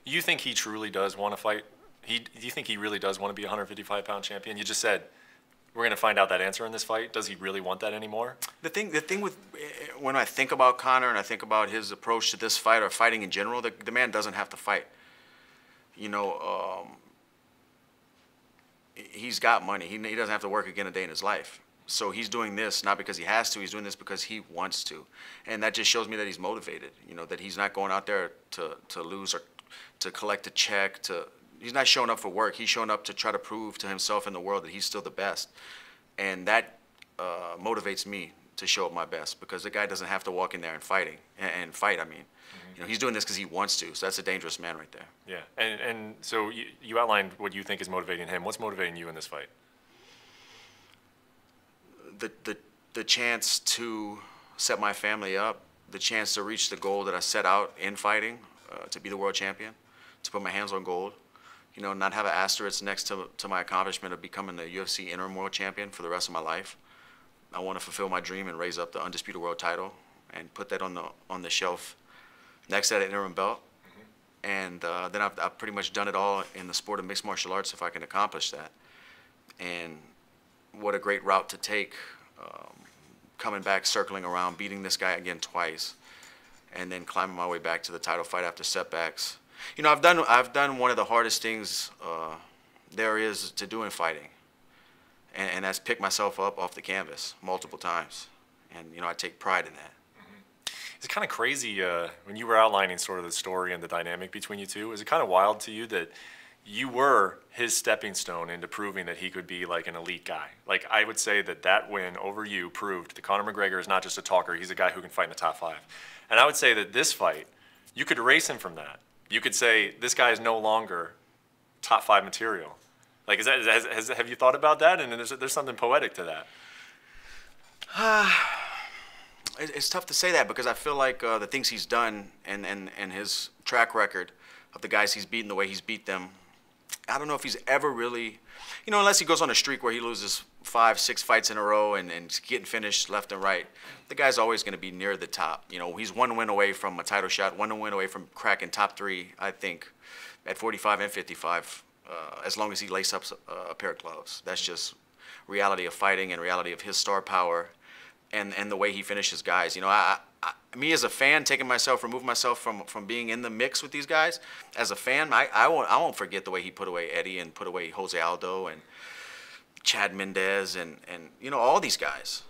You think he truly does want to fight? Do you think he really does want to be a 155-pound champion? You just said we're going to find out that answer in this fight. Does he really want that anymore? The thing with when I think about Conor and I think about his approach to this fight or fighting in general, the man doesn't have to fight. You know, he's got money. He doesn't have to work again a day in his life. So he's doing this not because he has to. He's doing this because he wants to, and that just shows me that he's motivated. You know, that he's not going out there to lose or to collect a check. He's not showing up for work. He's showing up to try to prove to himself and the world that he's still the best, and that motivates me to show up my best, because the guy doesn't have to walk in there and fight. I mean, you know, he's doing this because he wants to. So that's a dangerous man right there. Yeah, and so you outlined what you think is motivating him. What's motivating you in this fight? The chance to set my family up, the chance to reach the goal that I set out in fighting, to be the world champion, to put my hands on gold, you know, not have an asterisk next to my accomplishment of becoming the UFC interim world champion for the rest of my life. I want to fulfill my dream and raise up the undisputed world title and put that on the shelf next to that interim belt. And then I've pretty much done it all in the sport of mixed martial arts if I can accomplish that. And what a great route to take, coming back, circling around, beating this guy again twice, and then climbing my way back to the title fight after setbacks. You know, I've done one of the hardest things there is to do in fighting, and that's pick myself up off the canvas multiple times, and you know, I take pride in that. It's kind of crazy when you were outlining sort of the story and the dynamic between you two. Is it kind of wild to you that you were his stepping stone into proving that he could be like an elite guy? Like, I would say that win over you proved that Conor McGregor is not just a talker, he's a guy who can fight in the top 5. And I would say that this fight, you could erase him from that. You could say, this guy is no longer top 5 material. Like, have you thought about that? And there's something poetic to that. It's tough to say that, because I feel like the things he's done and his track record of the guys he's beaten, the way he's beat them, I don't know if he's ever really, you know, unless he goes on a streak where he loses 5, 6 fights in a row and getting finished left and right, the guy's always going to be near the top. You know, he's 1 win away from a title shot, 1 win away from cracking top 3, I think, at 45 and 55, as long as he laces up a pair of gloves. That's just reality of fighting and reality of his star power and the way he finishes guys. You know, me as a fan, removing myself from being in the mix with these guys, as a fan, I won't forget the way he put away Eddie and put away Jose Aldo and Chad Mendez and you know, all these guys.